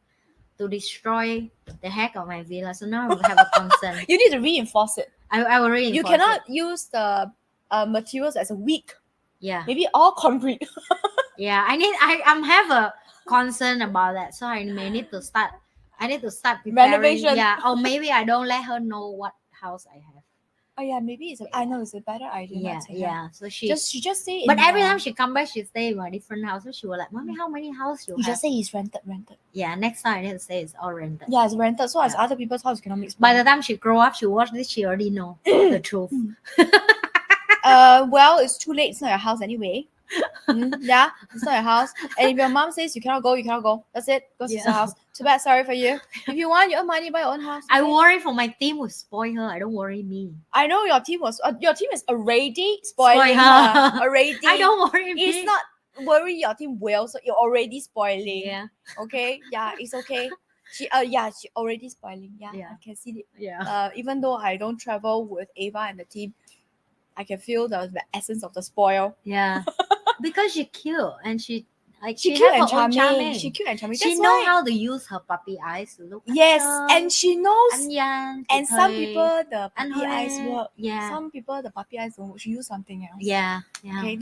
Speaker 2: to destroy the heck of my villa. So now we have a concern.
Speaker 1: You need to reinforce it.
Speaker 2: I will reinforce it.
Speaker 1: You cannot use the materials as a weak.
Speaker 2: Yeah.
Speaker 1: Maybe all concrete.
Speaker 2: Yeah, I'm have a concern about that. So I need to start preparing.
Speaker 1: Renovation.
Speaker 2: Yeah. Or maybe I don't let her know what house I have.
Speaker 1: Oh yeah, maybe I know it's a better idea.
Speaker 2: Yeah. So she
Speaker 1: just say.
Speaker 2: But every time she come back, she stay in a different house. So she was like, Mommy, how many houses you have?
Speaker 1: Just say it's rented.
Speaker 2: Yeah, next time I need to say it's all rented.
Speaker 1: Yeah, it's rented. So as other people's house, you cannot mix.
Speaker 2: By the time she grow up, she watch this, she already know the truth.
Speaker 1: Well, it's too late. It's not your house anyway. Yeah, it's not your house. And if your mom says you cannot go. That's it. Go to the house. Too bad. Sorry for you. If you want your money, buy your own house.
Speaker 2: I worry for my team will spoil her. I don't worry me.
Speaker 1: I know your team is already spoiling her. Already.
Speaker 2: I don't worry me.
Speaker 1: It's not worry your team will, so you're already spoiling.
Speaker 2: Yeah.
Speaker 1: Okay. Yeah, it's okay. She already spoiling. Yeah,
Speaker 2: Yeah.
Speaker 1: I can see it.
Speaker 2: Yeah.
Speaker 1: Even though I don't travel with Ava and the team, I can feel the essence of the spoil.
Speaker 2: Yeah. Because she cute and she
Speaker 1: She
Speaker 2: have
Speaker 1: cute
Speaker 2: her
Speaker 1: and
Speaker 2: own
Speaker 1: charming.
Speaker 2: charming.
Speaker 1: She cute and charming.
Speaker 2: She
Speaker 1: That's
Speaker 2: know
Speaker 1: why.
Speaker 2: how to use her puppy eyes to look at
Speaker 1: Yes,
Speaker 2: them.
Speaker 1: and she knows.
Speaker 2: Anh Yan,
Speaker 1: And
Speaker 2: chị
Speaker 1: some
Speaker 2: Thùy,
Speaker 1: people the
Speaker 2: anh
Speaker 1: puppy eyes
Speaker 2: Huê.
Speaker 1: work.
Speaker 2: Yeah.
Speaker 1: Some people the puppy eyes don't work. She use something else.
Speaker 2: Yeah. Yeah.
Speaker 1: Okay,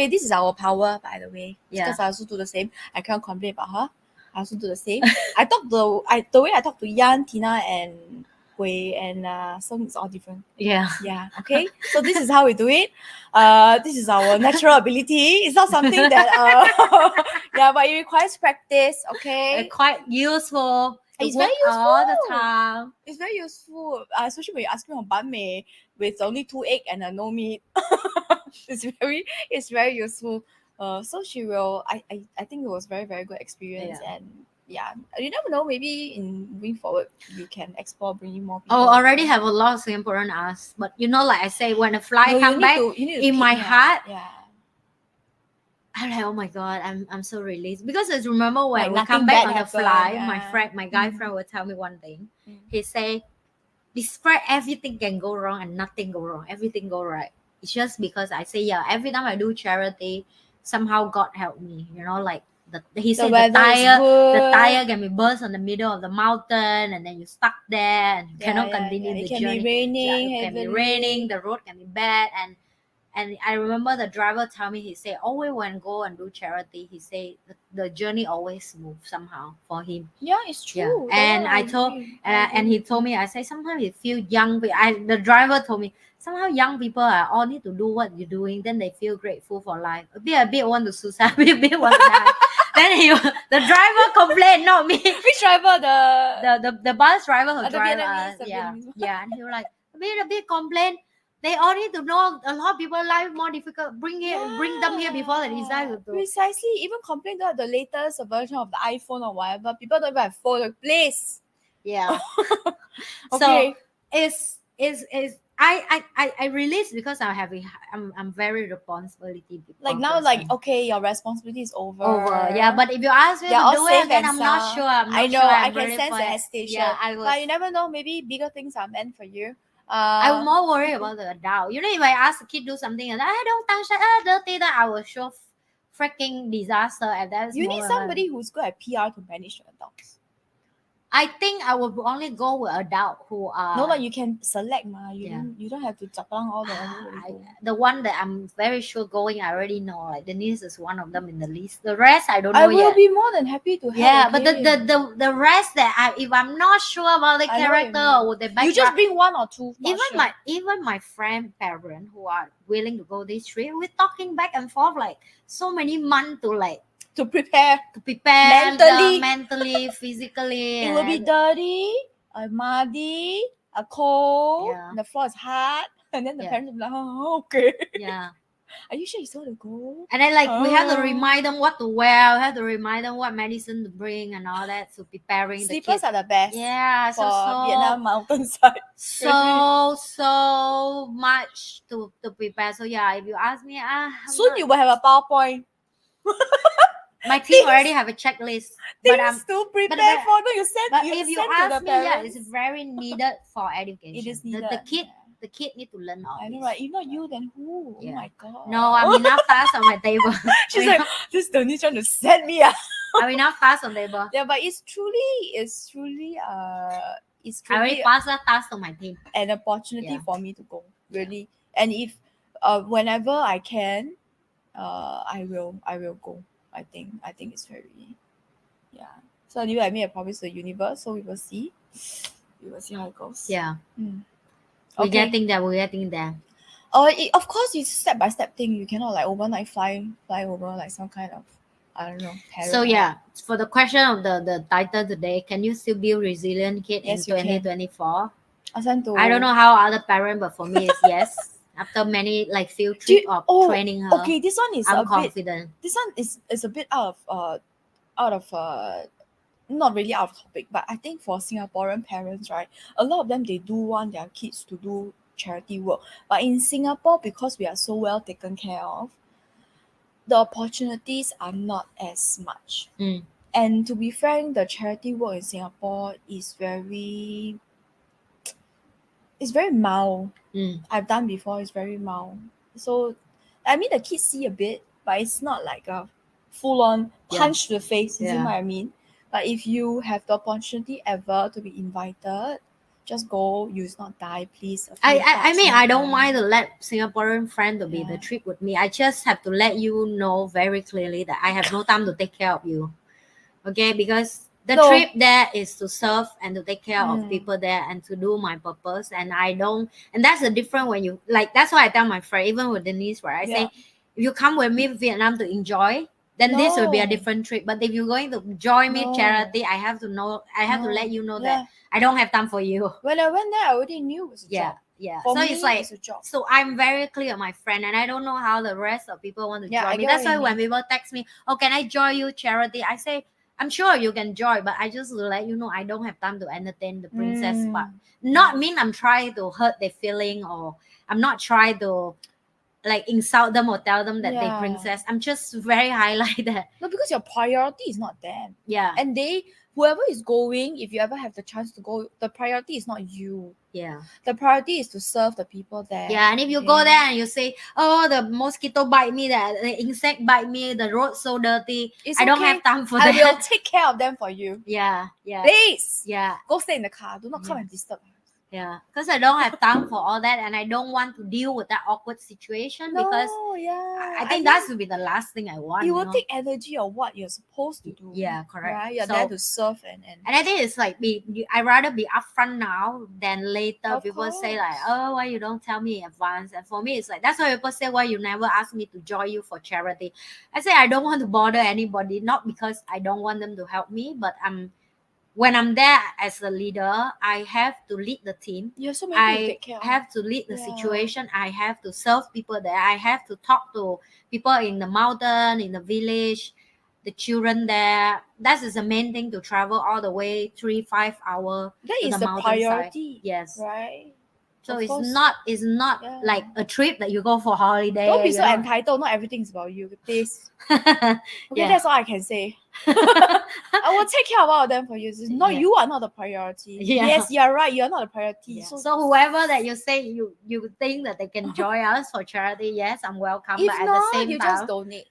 Speaker 1: this is our power, by the way.
Speaker 2: Yeah.
Speaker 1: Because I also do the same. I can't complain about her. I also do the same. the way I talk to Yan, Tina, and Hui and Song is all different.
Speaker 2: Yeah.
Speaker 1: Yeah. Okay. So this is how we do it. This is our natural ability. It's not something that yeah, but it requires practice. Okay.
Speaker 2: Quite useful.
Speaker 1: It's
Speaker 2: Work
Speaker 1: very
Speaker 2: all the
Speaker 1: useful.
Speaker 2: time.
Speaker 1: It's very useful, especially when you ask me on banh mi with only 2 egg and no meat. it's very useful. So she will. I think it was very very good experience,
Speaker 2: Yeah.
Speaker 1: and yeah, you never know. Maybe in moving forward, you can explore bringing more people.
Speaker 2: Oh, already have a lot of Singaporean asked, but like I say, when the flight
Speaker 1: No,
Speaker 2: come back,
Speaker 1: you need to
Speaker 2: in
Speaker 1: pick
Speaker 2: my
Speaker 1: me up.
Speaker 2: heart,
Speaker 1: Yeah.
Speaker 2: I'm like, oh my god, I'm so relieved because I remember when
Speaker 1: Like
Speaker 2: we
Speaker 1: nothing
Speaker 2: come back
Speaker 1: bad
Speaker 2: on the
Speaker 1: happened,
Speaker 2: flight,
Speaker 1: yeah.
Speaker 2: my guy friend would tell me one thing.
Speaker 1: Mm.
Speaker 2: He say, despite everything can go wrong and nothing go wrong, everything go right. It's just because I say, yeah, every time I do charity, somehow God help me. Like he said the tire can be burst on the middle of the mountain and then you stuck there and you cannot continue the
Speaker 1: it can
Speaker 2: journey.
Speaker 1: be raining,
Speaker 2: It can be raining, the road can be bad, and I remember the driver tell me, he said, always when go and do charity, he said the journey always smooth somehow for him.
Speaker 1: Yeah, it's true.
Speaker 2: Yeah. And I told, and he told me, I say sometimes you feel young. The driver told me somehow young people are all need to do what you're doing, then they feel grateful for life. A bit want to suicide, a bit want to die. Then the driver complained, not me.
Speaker 1: Which driver?
Speaker 2: The bus driver who
Speaker 1: the
Speaker 2: drive
Speaker 1: Vietnamese,
Speaker 2: us.
Speaker 1: the
Speaker 2: Yeah,
Speaker 1: Vietnamese.
Speaker 2: yeah, and he was like a bit complain. They all need to know a lot of people life more difficult. Bring them here before they decide to do.
Speaker 1: Precisely, even complain about the latest version of the iPhone or whatever. People don't even have phone. Like, please.
Speaker 2: Yeah.
Speaker 1: Okay.
Speaker 2: So is I release because I'm very responsibility people.
Speaker 1: Like now, like okay, your responsibility is over.
Speaker 2: Yeah, but if you ask me
Speaker 1: They're
Speaker 2: to
Speaker 1: all
Speaker 2: do
Speaker 1: safe
Speaker 2: it, then
Speaker 1: and
Speaker 2: I'm not
Speaker 1: sound.
Speaker 2: sure.
Speaker 1: I know.
Speaker 2: Sure.
Speaker 1: I can
Speaker 2: really
Speaker 1: sense the
Speaker 2: fine.
Speaker 1: hesitation.
Speaker 2: Yeah, I was.
Speaker 1: But you never know. Maybe bigger things are meant for you.
Speaker 2: I'm more worried about the adult. If I ask the kid do something and I don't touch that, dirty, that I will show freaking disaster at that
Speaker 1: you need
Speaker 2: moment.
Speaker 1: somebody who's good at PR to manage the adults.
Speaker 2: I think I would only go with adult who are.
Speaker 1: No, like you can select, ma.
Speaker 2: Yeah.
Speaker 1: You don't have to zapang all the everybody go.
Speaker 2: The one that I'm very sure going, I already know. Like Denise is one of them in the list. The rest I don't know
Speaker 1: I will
Speaker 2: yet.
Speaker 1: be more than happy to help.
Speaker 2: Yeah, but
Speaker 1: okay?
Speaker 2: the rest that if I'm not sure about the
Speaker 1: I know what you
Speaker 2: character
Speaker 1: mean.
Speaker 2: or the background,
Speaker 1: You just bring one or two. not sure.
Speaker 2: Even my friend parent who are willing to go this trip, we're talking back and forth like so many months
Speaker 1: to prepare
Speaker 2: mentally, physically.
Speaker 1: It will be dirty, muddy, cold.
Speaker 2: Yeah.
Speaker 1: The floor is hard, and then the
Speaker 2: Yeah.
Speaker 1: parents will be like, "Oh, okay."
Speaker 2: Yeah.
Speaker 1: Are you sure you still want to go?
Speaker 2: And then we have to remind them what to wear, we have to remind them what medicine to bring and all that. So preparing the
Speaker 1: Slippers
Speaker 2: kids.
Speaker 1: are the best.
Speaker 2: Yeah,
Speaker 1: for
Speaker 2: so
Speaker 1: Vietnam mountainside.
Speaker 2: so much to prepare. So yeah, if you ask me,
Speaker 1: Soon you will have a PowerPoint.
Speaker 2: my team already have a checklist. But I'm
Speaker 1: to prepare for. No, you send.
Speaker 2: But
Speaker 1: you
Speaker 2: if you
Speaker 1: send
Speaker 2: ask
Speaker 1: to the
Speaker 2: me, yeah,
Speaker 1: parents.
Speaker 2: it's very needed for education.
Speaker 1: It is needed.
Speaker 2: The kid need to learn all
Speaker 1: I know,
Speaker 2: this.
Speaker 1: right? If not you, then who?
Speaker 2: Yeah.
Speaker 1: Oh my god.
Speaker 2: No, I'm enough task on my table.
Speaker 1: She's like, this Denise trying to send me.
Speaker 2: I'm enough task on the table.
Speaker 1: Yeah, but it's truly
Speaker 2: I already passed that task to my team.
Speaker 1: An opportunity
Speaker 2: Yeah.
Speaker 1: for me to go, really. And if whenever I can, I will go. I think it's very, yeah. So anyway, I made a promise to the universe, so we will see how it goes.
Speaker 2: Yeah.
Speaker 1: Mm.
Speaker 2: We're
Speaker 1: Okay.
Speaker 2: getting there.
Speaker 1: Of course it's step by step thing. You cannot like overnight fly over like some kind of, I don't know.
Speaker 2: So yeah, for the question of the title today, can you still be resilient kid
Speaker 1: Yes,
Speaker 2: in
Speaker 1: you can.
Speaker 2: 2024?
Speaker 1: I
Speaker 2: don't know how other parent, but for me it's yes. After many field trip of training her,
Speaker 1: okay, this one is
Speaker 2: I'm
Speaker 1: a
Speaker 2: confident.
Speaker 1: Bit, this one is a bit out of not really out of topic, but I think for Singaporean parents, right, a lot of them, they do want their kids to do charity work. But in Singapore, because we are so well taken care of, the opportunities are not as much.
Speaker 2: Mm.
Speaker 1: And to be frank, the charity work in Singapore is very mild. I've done before, it's very mild. So I mean the kids see a bit, but it's not like a full on punch to the face, you see what I mean? But if you have the opportunity ever to be invited, just go, you not die, please.
Speaker 2: I mean, I don't mind to
Speaker 1: to
Speaker 2: let Singaporean friend to be the
Speaker 1: Yeah.
Speaker 2: trip with me. I just have to let you know very clearly that I have no time to take care of you. Okay, because the
Speaker 1: No.
Speaker 2: trip there is to serve and to take care of
Speaker 1: Mm.
Speaker 2: people there and to do my purpose. And I don't, and that's the difference when you like. That's why I tell my friend, even with Denise, right? I say,
Speaker 1: Yeah.
Speaker 2: if you come with me to Vietnam to enjoy, then this will be a
Speaker 1: No.
Speaker 2: different trip. But if you're going to join me
Speaker 1: No.
Speaker 2: charity, I have to know. I have to
Speaker 1: No.
Speaker 2: let you know
Speaker 1: Yeah.
Speaker 2: that I don't have time for you.
Speaker 1: When I went there, I already knew it was a
Speaker 2: Yeah,
Speaker 1: job.
Speaker 2: yeah.
Speaker 1: For
Speaker 2: So
Speaker 1: me,
Speaker 2: it's like,
Speaker 1: it's a job.
Speaker 2: so I'm very clear, my friend, and I don't know how the rest of people want to
Speaker 1: Yeah, I
Speaker 2: join me.
Speaker 1: get
Speaker 2: That's
Speaker 1: what you
Speaker 2: why when
Speaker 1: mean.
Speaker 2: people text me, oh, can I join you charity? I say, I'm sure you can join, but I just let you know I don't have time to entertain the princess. But not mean I'm trying to hurt their feeling, or I'm not trying to like insult them or tell them that they
Speaker 1: Yeah.
Speaker 2: princess. I'm just very highlight that.
Speaker 1: No, because your priority is not them.
Speaker 2: Yeah,
Speaker 1: And whoever is going, if you ever have the chance to go, the priority is not you.
Speaker 2: yeah.
Speaker 1: The priority is to serve the people there.
Speaker 2: Yeah, and if you go there and you say, "Oh, the mosquito bite me, the insect bite me, the road so dirty,"
Speaker 1: It's
Speaker 2: I don't
Speaker 1: okay.
Speaker 2: have time for
Speaker 1: I
Speaker 2: that.
Speaker 1: will take care of them for you.
Speaker 2: Yeah, yeah,
Speaker 1: Please.
Speaker 2: yeah,
Speaker 1: Go stay in the car. Do not come
Speaker 2: Yeah.
Speaker 1: and disturb us.
Speaker 2: yeah. Because I don't have time for all that, and I don't want to deal with that awkward situation because
Speaker 1: No, yeah.
Speaker 2: I think that would be the last thing I want.
Speaker 1: It
Speaker 2: you
Speaker 1: will
Speaker 2: know?
Speaker 1: take energy of what you're supposed to do.
Speaker 2: Yeah, correct.
Speaker 1: Right? You're
Speaker 2: So-
Speaker 1: there to serve and
Speaker 2: And I think it's like I rather be upfront now than later.
Speaker 1: Of
Speaker 2: People say
Speaker 1: course.
Speaker 2: like, "Oh, why you don't tell me in advance?" And for me, it's like that's why people say, "Why you never ask me to join you for charity?" I say I don't want to bother anybody, not because I don't want them to help me, but when I'm there as a leader, I have to lead the team.
Speaker 1: You have so many people to
Speaker 2: I
Speaker 1: take care of.
Speaker 2: have to lead the
Speaker 1: Yeah.
Speaker 2: situation. I have to serve people there. I have to talk to people in the mountain, in the village, the children there. That is the main thing, to travel all the way 3-5 hours
Speaker 1: That
Speaker 2: to
Speaker 1: is
Speaker 2: the
Speaker 1: the
Speaker 2: mountainside.
Speaker 1: priority.
Speaker 2: Yes.
Speaker 1: Right?
Speaker 2: So
Speaker 1: Of
Speaker 2: it's
Speaker 1: course.
Speaker 2: not
Speaker 1: Yeah.
Speaker 2: like a trip that you go for holiday.
Speaker 1: Don't be
Speaker 2: you
Speaker 1: so
Speaker 2: know.
Speaker 1: entitled. Not everything is about you. Please.
Speaker 2: Yeah.
Speaker 1: Okay, that's all I can say. I will take care of all of them for you. It's not
Speaker 2: Yeah.
Speaker 1: you are not the priority.
Speaker 2: Yeah.
Speaker 1: Yes, you're right. You're not the priority.
Speaker 2: Yeah.
Speaker 1: So,
Speaker 2: So whoever that you say you think that they can join us for charity, yes, I'm welcome.
Speaker 1: if
Speaker 2: But at
Speaker 1: not,
Speaker 2: the same
Speaker 1: you
Speaker 2: time,
Speaker 1: just donate.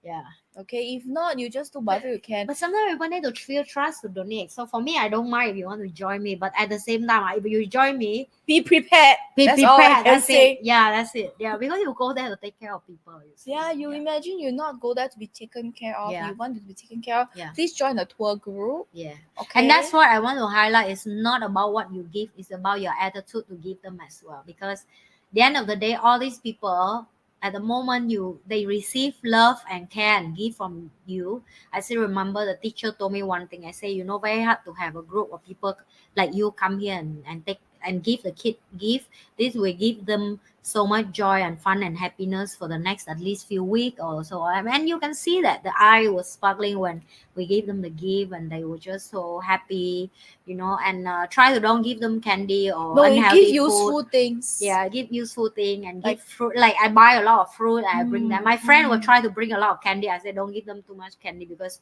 Speaker 2: yeah.
Speaker 1: Okay. If not, you just do whatever you can.
Speaker 2: But sometimes people need to feel trust to donate. So for me, I don't mind if you want to join me. But at the same time, if you join me,
Speaker 1: Be prepared.
Speaker 2: be
Speaker 1: That's
Speaker 2: prepared.
Speaker 1: all I can
Speaker 2: That's
Speaker 1: say.
Speaker 2: it. Yeah, that's it. Yeah, because you go there to take care of people. You see.
Speaker 1: Yeah, you imagine you not go there to be taken care of.
Speaker 2: Yeah.
Speaker 1: You want to be taken care of.
Speaker 2: Yeah.
Speaker 1: Please join the tour group.
Speaker 2: Yeah.
Speaker 1: Okay.
Speaker 2: And that's what I want to highlight. It's not about what you give, it's about your attitude to give them as well. Because at the end of the day, all these people, at the moment they receive love and care and give from you. I still remember the teacher told me one thing. I say, very hard to have a group of people like you come here and take and give the kid gift. This will give them so much joy and fun and happiness for the next at least few weeks or so. And you can see that the eye was sparkling when we gave them the gift, and they were just so happy, and try to don't give them candy or
Speaker 1: No, you
Speaker 2: unhealthy
Speaker 1: give useful
Speaker 2: food.
Speaker 1: things.
Speaker 2: Yeah, give useful thing and
Speaker 1: Like-
Speaker 2: give fruit. Like I buy a lot of fruit, I bring them. My friend will
Speaker 1: Mm.
Speaker 2: try to bring a lot of candy. I said don't give them too much candy because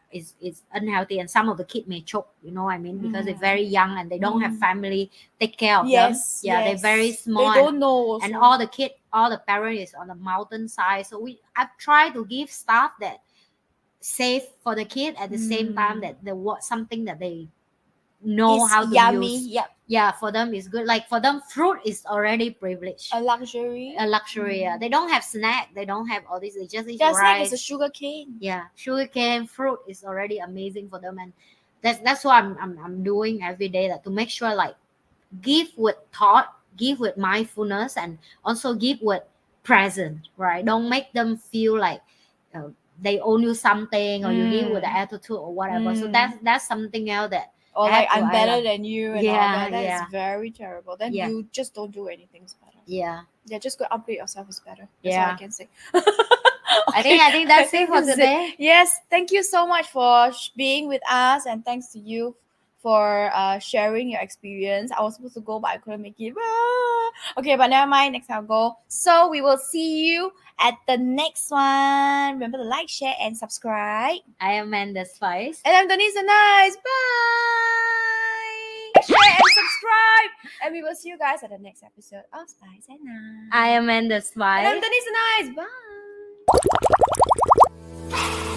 Speaker 2: it's unhealthy, and some of the kids may choke, what I mean, because they're very young and they don't have family take care of
Speaker 1: Yes.
Speaker 2: them. Yeah,
Speaker 1: yes.
Speaker 2: they're very small.
Speaker 1: They don't know. Also.
Speaker 2: And all the parents is on the mountainside. So I've tried to give stuff that safe for the kid at the same time that they want something that they know
Speaker 1: It's
Speaker 2: how to
Speaker 1: yummy.
Speaker 2: use.
Speaker 1: Yep.
Speaker 2: Yeah, for them it's good. Like for them, fruit is already privilege.
Speaker 1: A luxury.
Speaker 2: A luxury. Yeah. They don't have snack. They don't have all this. They just eat
Speaker 1: Their snack
Speaker 2: rice.
Speaker 1: is a sugar cane.
Speaker 2: Yeah, sugarcane fruit is already amazing for them, and that's what I'm doing every day, that to make sure like give with thought, give with mindfulness, and also give with present, right? Don't make them feel like they owe you something, or you give with the attitude or whatever. So that's something else that
Speaker 1: Or
Speaker 2: I
Speaker 1: like
Speaker 2: have to
Speaker 1: I'm better
Speaker 2: highlight.
Speaker 1: than you and all
Speaker 2: Yeah,
Speaker 1: that. That is
Speaker 2: yeah.
Speaker 1: very terrible. Then
Speaker 2: Yeah.
Speaker 1: you just don't do anything better.
Speaker 2: Yeah,
Speaker 1: Yeah, just go upgrade yourself is better. That's all
Speaker 2: Yeah.
Speaker 1: I can say.
Speaker 2: I think that's it for
Speaker 1: this is
Speaker 2: today.
Speaker 1: Yes, thank you so much for being with us, and thanks to you for sharing your experience. I was supposed to go, but I couldn't make it. Okay, but never mind. Next time I'll go. So we will see you at the next one. Remember to like, share, and subscribe.
Speaker 2: I am Amanda Spice.
Speaker 1: And I'm Denise. Nice. Bye. Like, share, and subscribe. And we will see you guys at the next episode of Spice and Nice.
Speaker 2: I am Amanda Spice.
Speaker 1: And I'm Denise. Nice. Bye.